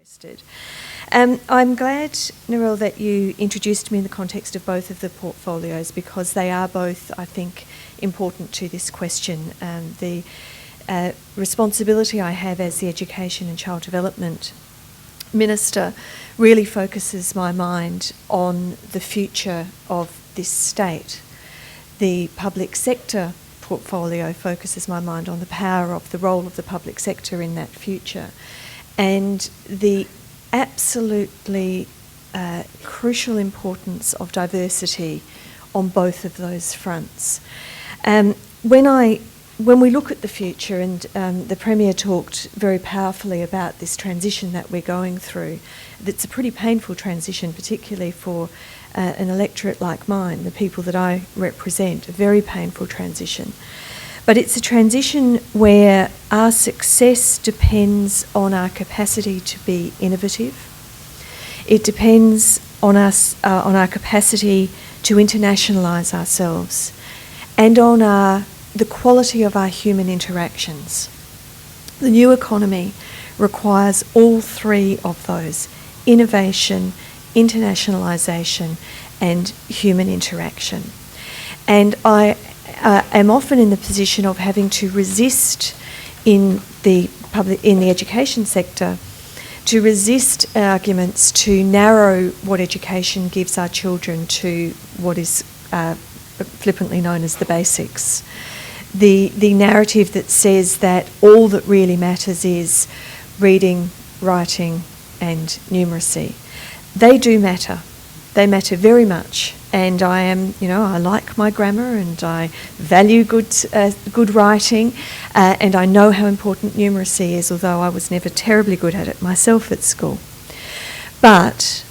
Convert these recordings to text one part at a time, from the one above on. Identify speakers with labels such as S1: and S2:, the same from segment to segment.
S1: interested. I'm glad, Narelle, that you introduced me in the context of both of the portfolios, because they are both, I think, important to this question. The responsibility I have as the Education and Child Development Minister really focuses my mind on the future of this state. The public sector portfolio focuses my mind on the power of the role of the public sector in that future, and the absolutely crucial importance of diversity on both of those fronts. When we look at the future, and the Premier talked very powerfully about this transition that we're going through, it's a pretty painful transition, particularly for an electorate like mine, the people that I represent, a very painful transition. But it's a transition where our success depends on our capacity to be innovative. It depends on us, on our capacity to internationalise ourselves, and on the quality of our human interactions. The new economy requires all three of those: innovation, internationalisation, and human interaction. And I am often in the position of having to resist in the education sector, to resist arguments to narrow what education gives our children to what is flippantly known as the basics. The narrative that says that all that really matters is reading, writing, and numeracy. They do matter. They matter very much. And I like my grammar, and I value good writing, and I know how important numeracy is, although I was never terribly good at it myself at school. But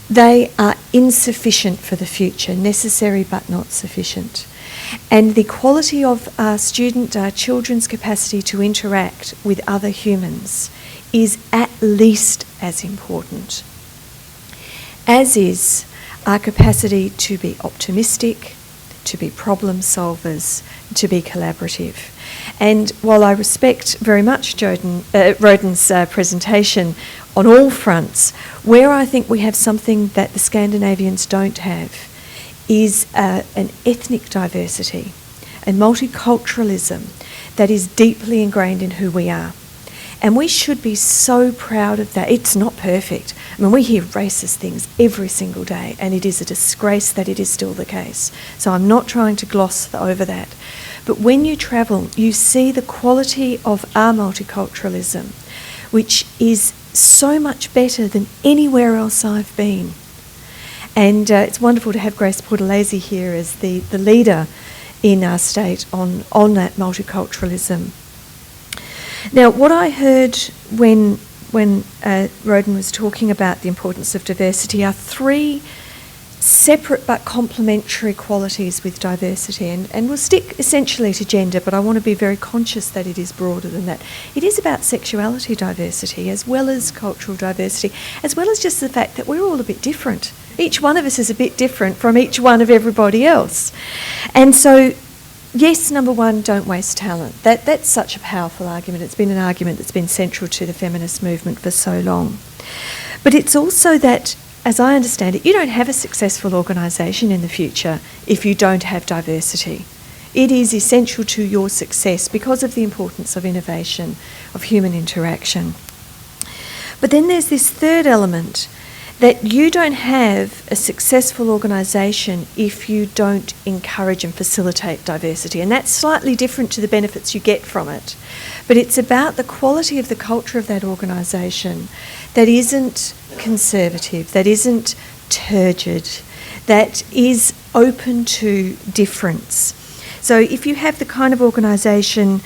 S1: they are insufficient for the future, necessary but not sufficient. And the quality of our children's capacity to interact with other humans is at least as important, as is our capacity to be optimistic, to be problem solvers, to be collaborative. And while I respect very much Roden's presentation on all fronts, where I think we have something that the Scandinavians don't have is an ethnic diversity and multiculturalism that is deeply ingrained in who we are. And we should be so proud of that. It's not perfect. I mean, we hear racist things every single day, and it is a disgrace that it is still the case. So I'm not trying to gloss over that. But when you travel, you see the quality of our multiculturalism, which is so much better than anywhere else I've been. And it's wonderful to have Grace Portalese here as the leader in our state on that multiculturalism. Now, what I heard when Roden was talking about the importance of diversity are three separate but complementary qualities with diversity, and we'll stick essentially to gender, but I want to be very conscious that it is broader than that. It is about sexuality diversity, as well as cultural diversity, as well as just the fact that we're all a bit different. Each one of us is a bit different from each one of everybody else. And so, yes, number one, don't waste talent. That's such a powerful argument. It's been an argument that's been central to the feminist movement for so long. But it's also that, as I understand it, you don't have a successful organisation in the future if you don't have diversity. It is essential to your success because of the importance of innovation, of human interaction. But then there's this third element, that you don't have a successful organisation if you don't encourage and facilitate diversity. And that's slightly different to the benefits you get from it. But it's about the quality of the culture of that organisation that isn't conservative, that isn't turgid, that is open to difference. So if you have the kind of organisation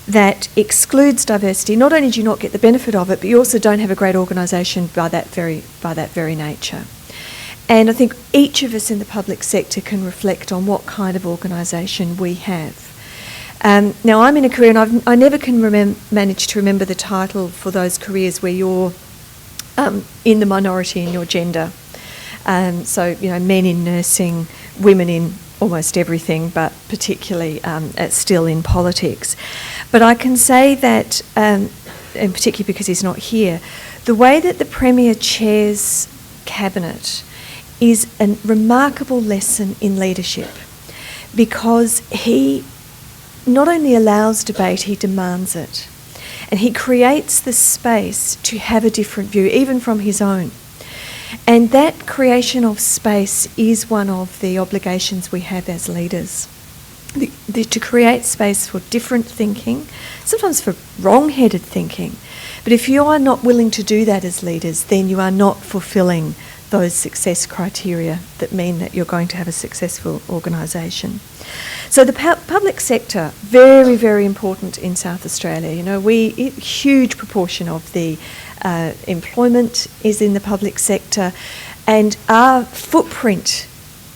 S1: that excludes diversity, not only do you not get the benefit of it, but you also don't have a great organisation by that very nature. And I think each of us in the public sector can reflect on what kind of organisation we have. Now, I'm in a career, and I never can manage to remember the title for those careers where you're in the minority in your gender. So, men in nursing, women in almost everything, but particularly still in politics. But I can say that, and particularly because he's not here, The way that the Premier chairs Cabinet is a remarkable lesson in leadership, because he not only allows debate, he demands it. And he creates the space to have a different view, even from his own. And that creation of space is one of the obligations we have as leaders. To create space for different thinking, sometimes for wrong-headed thinking. But if you are not willing to do that as leaders, then you are not fulfilling those success criteria that mean that you're going to have a successful organisation. So the public sector, very, very important in South Australia. You know, a huge proportion of the employment is in the public sector, and our footprint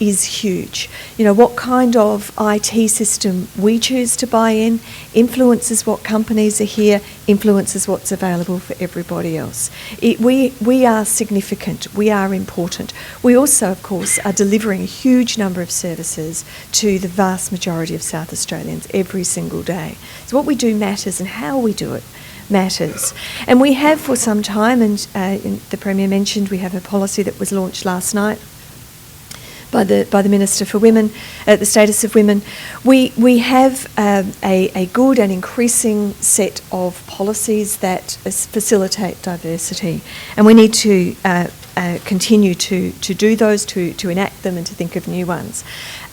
S1: is huge. You know, what kind of IT system we choose to buy in influences what companies are here, influences what's available for everybody else. We are significant, we are important. We also, of course, are delivering a huge number of services to the vast majority of South Australians every single day. So what we do matters, and how we do it matters. And we have for some time, and the Premier mentioned, we have a policy that was launched last night by the Minister for Women, the status of women. We have a good and increasing set of policies that facilitate diversity, and we need to continue to do those, to enact them and to think of new ones.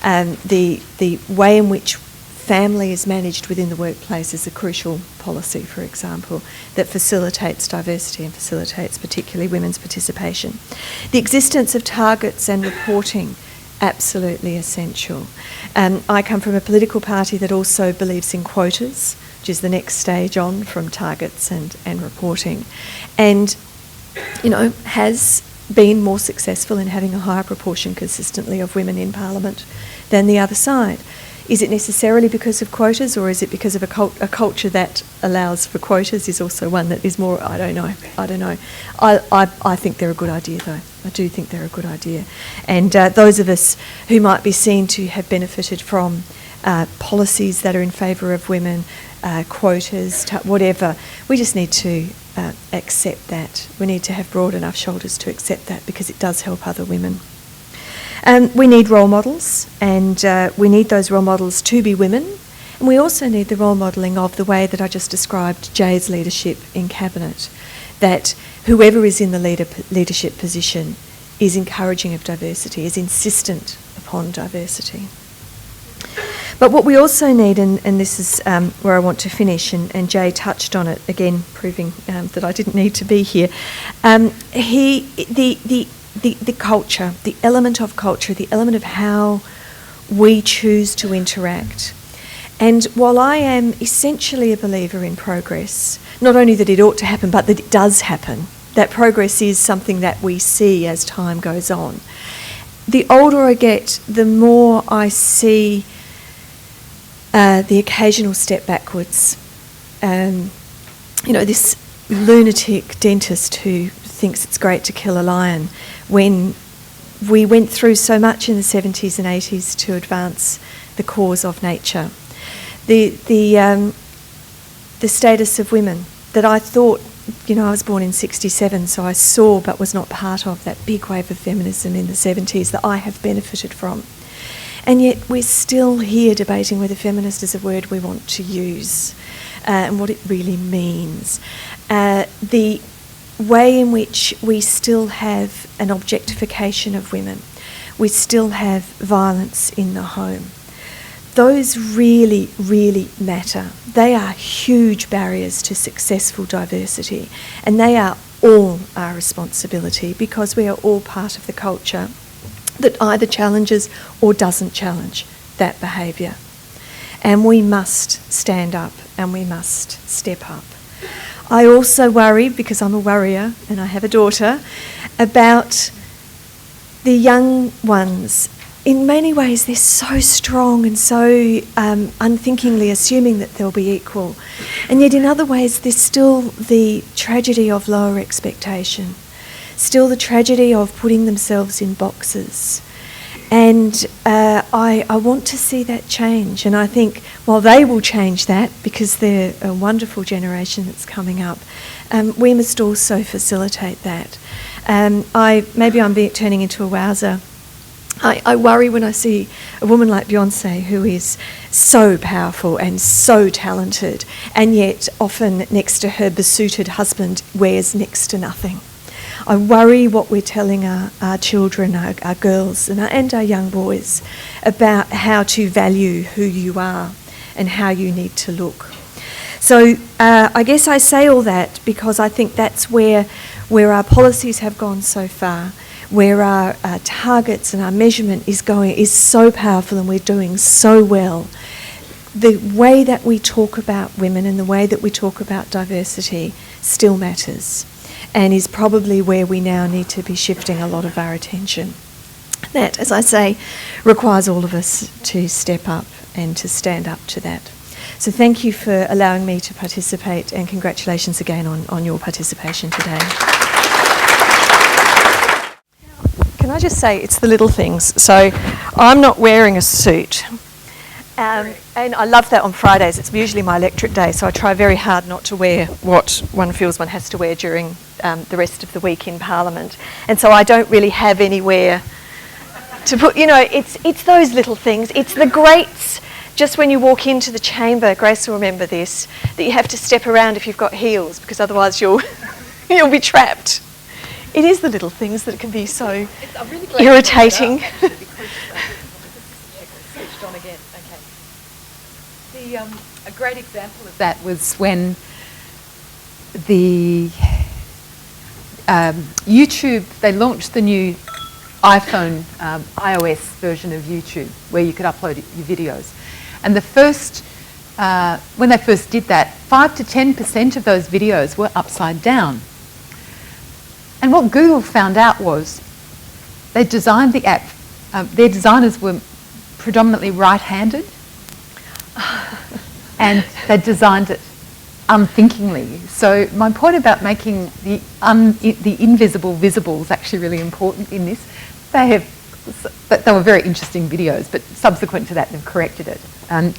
S1: The way in which family is managed within the workplace is a crucial policy, for example, that facilitates diversity and facilitates particularly women's participation. The existence of targets and reporting, absolutely essential. I come from a political party that also believes in quotas, which is the next stage on from targets and reporting, and, you know, has been more successful in having a higher proportion consistently of women in Parliament than the other side. Is it necessarily because of quotas, or is it because of a culture that allows for quotas is also one that is more, I don't know. I think they're a good idea, though. I do think they're a good idea. And those of us who might be seen to have benefited from policies that are in favour of women, quotas, whatever, we just need to accept that. We need to have broad enough shoulders to accept that, because it does help other women. We need role models, and we need those role models to be women. And we also need the role modelling of the way that I just described Jay's leadership in Cabinet, that whoever is in the leadership position is encouraging of diversity, is insistent upon diversity. But what we also need, and this is where I want to finish, and Jay touched on it again, proving that I didn't need to be here, the culture, the element of culture, the element of how we choose to interact. And while I am essentially a believer in progress, not only that it ought to happen, but that it does happen, that progress is something that we see as time goes on, the older I get, the more I see the occasional step backwards. You know, this lunatic dentist who thinks it's great to kill a lion, when we went through so much in the 70s and 80s to advance the cause of nature. The status of women that I thought, you know, I was born in 67, so I saw but was not part of that big wave of feminism in the 70s that I have benefited from. And yet we're still here debating whether feminist is a word we want to use and what it really means. The way in which we still have an objectification of women, we still have violence in the home. Those really, really matter. They are huge barriers to successful diversity, and they are all our responsibility, because we are all part of the culture that either challenges or doesn't challenge that behaviour. And we must stand up and we must step up. I also worry, because I'm a worrier and I have a daughter, about the young ones. In many ways, they're so strong and so unthinkingly assuming that they'll be equal. And yet in other ways, there's still the tragedy of lower expectation, still the tragedy of putting themselves in boxes. And I want to see that change. And I think while they will change that, because they're a wonderful generation that's coming up, we must also facilitate that. Maybe I'm turning into a wowser. I worry when I see a woman like Beyonce, who is so powerful and so talented, and yet often next to her besooted husband wears next to nothing. I worry what we're telling our children, our girls and our young boys about how to value who you are and how you need to look. So I guess I say all that because I think that's where our policies have gone so far, where our targets and our measurement is so powerful and we're doing so well. The way that we talk about women and the way that we talk about diversity still matters, and is probably where we now need to be shifting a lot of our attention. That, as I say, requires all of us to step up and to stand up to that. So thank you for allowing me to participate, and congratulations again on your participation today. Can I just say, it's the little things. So I'm not wearing a suit. And I love that on Fridays. It's usually my electorate day, so I try very hard not to wear what one feels one has to wear during the rest of the week in Parliament. And so I don't really have anywhere to put, it's those little things. It's the grates, just when you walk into the chamber, Grace will remember this, that you have to step around if you've got heels, because otherwise you'll be trapped. It is the little things that can be so irritating.
S2: A great example of that was when the YouTube, they launched the new iPhone, iOS version of YouTube, where you could upload your videos. And when they first did that, 5 to 10% of those videos were upside down. And what Google found out was they designed the app, their designers were predominantly right-handed, and they designed it unthinkingly. So my point about making the invisible visible is actually really important in this. They were very interesting videos, but subsequent to that they've corrected it. And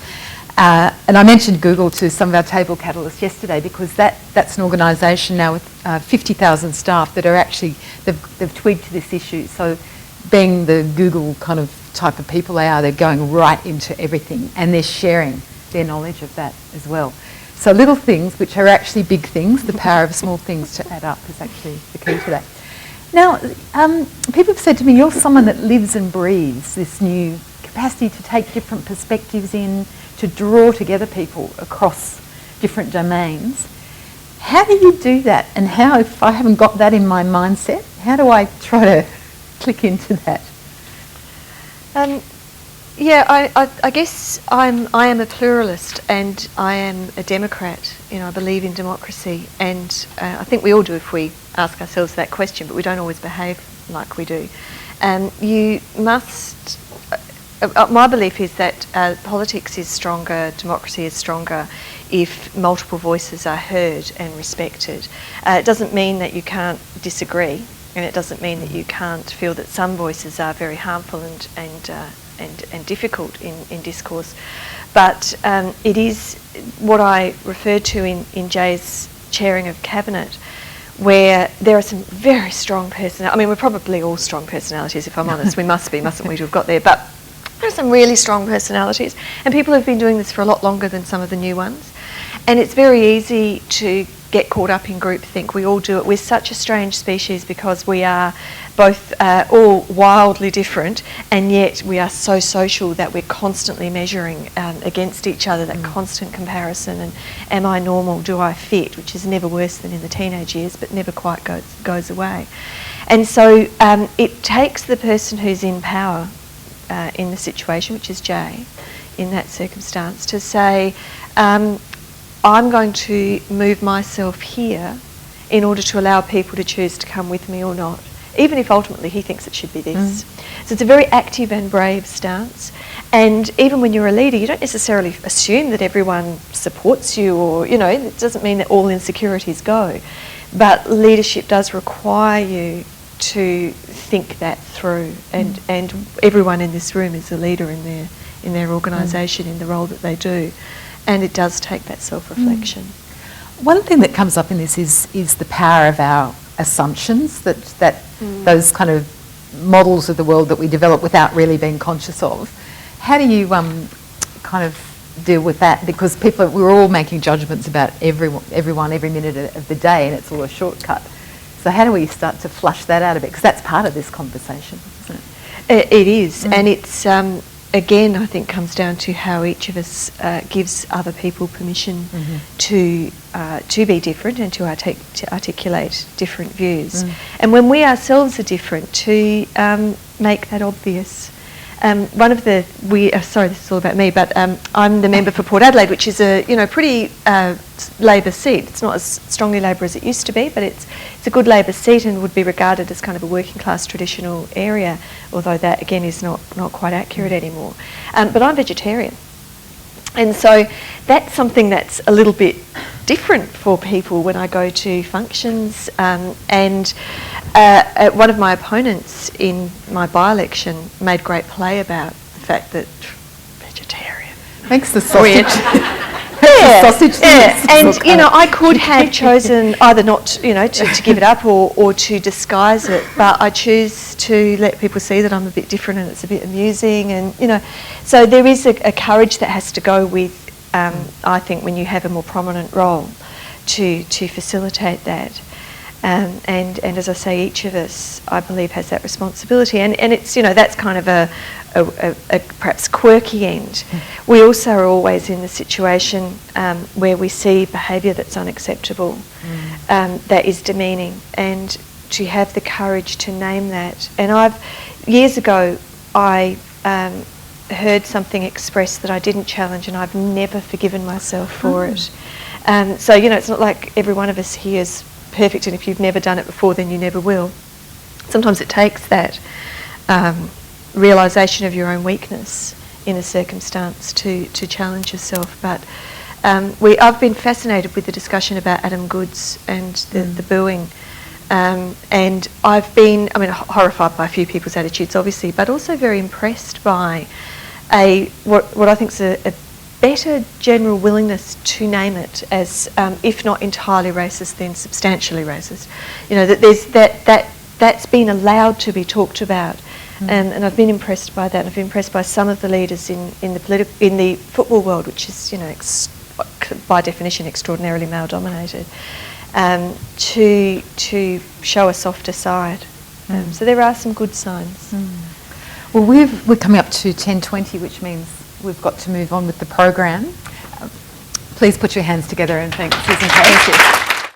S2: I mentioned Google to some of our table catalysts yesterday, because that's an organisation now with 50,000 staff that are actually, they've tweaked this issue. So being the Google kind of type of people they are, they're going right into everything, and they're sharing their knowledge of that as well. So little things, which are actually big things, the power of small things to add up is actually the key to that. Now, people have said to me, you're someone that lives and breathes this new capacity to take different perspectives in, to draw together people across different domains. How do you do that? And how, if I haven't got that in my mindset, how do I try to click into that?
S1: I guess I am a pluralist, and I am a democrat. I believe in democracy, and I think we all do if we ask ourselves that question, but we don't always behave like we do. You must. My belief is that politics is stronger, democracy is stronger, if multiple voices are heard and respected. It doesn't mean that you can't disagree, and it doesn't mean that you can't feel that some voices are very harmful and difficult in discourse. But it is what I referred to in Jay's chairing of Cabinet, where there are some very strong personalities. I mean, we're probably all strong personalities, if I'm honest. We must be, mustn't we, to have got there? But there are some really strong personalities, and people have been doing this for a lot longer than some of the new ones. And it's very easy to get caught up in groupthink. We all do it. We're such a strange species because we are both all wildly different, and yet we are so social that we're constantly measuring against each other, that constant comparison, and am I normal, do I fit, which is never worse than in the teenage years, but never quite goes away. And so it takes the person who's in power in the situation, which is Jay, in that circumstance, to say, I'm going to move myself here in order to allow people to choose to come with me or not, even if ultimately he thinks it should be this. So it's a very active and brave stance. And even when you're a leader, you don't necessarily assume that everyone supports you, or, it doesn't mean that all insecurities go. But leadership does require you to think that through, and everyone in this room is a leader in their organisation, in the role that they do, and it does take that self-reflection.
S2: One thing that comes up in this is the power of our assumptions, that those kind of models of the world that we develop without really being conscious of. How do you kind of deal with that? Because we're all making judgments about everyone every minute of the day, and it's all a shortcut. So how do we start to flush that out a bit? Because that's part of this conversation, isn't it?
S1: It is, and it's again, I think, comes down to how each of us gives other people permission to be different and to articulate different views. And when we ourselves are different, to make that obvious. One of the sorry, this is all about me, but I'm the member for Port Adelaide, which is a pretty Labor seat. It's not as strongly Labor as it used to be, but it's a good Labor seat and would be regarded as kind of a working class traditional area, although that again is not quite accurate anymore. But I'm vegetarian, and so that's something that's a little bit different for people when I go to functions. One of my opponents in my by-election made great play about the fact that vegetarian
S2: makes the sausage.
S1: And I could have chosen either not to give it up or to disguise it, but I choose to let people see that I'm a bit different and it's a bit amusing, and so there is a courage that has to go with I think when you have a more prominent role to facilitate that. And as I say, each of us, I believe, has that responsibility, and it's that's kind of a perhaps quirky end. We also are always in the situation where we see behaviour that's unacceptable, that is demeaning, and to have the courage to name that. And years ago, I heard something expressed that I didn't challenge, and I've never forgiven myself for it. So it's not like every one of us here is perfect, and if you've never done it before, then you never will. Sometimes it takes that realisation of your own weakness in a circumstance to challenge yourself. But I've been fascinated with the discussion about Adam Goodes and the booing, and I've been horrified by a few people's attitudes, obviously, but also very impressed by what I think is a better general willingness to name it as, if not entirely racist, then substantially racist. That there's that's been allowed to be talked about, and I've been impressed by that. And I've been impressed by some of the leaders in the football world, which is by definition extraordinarily male dominated, to show a softer side. So there are some good signs.
S2: Well, we're coming up to 10:20, which means we've got to move on with the program. Please put your hands together and thank Susan Kay.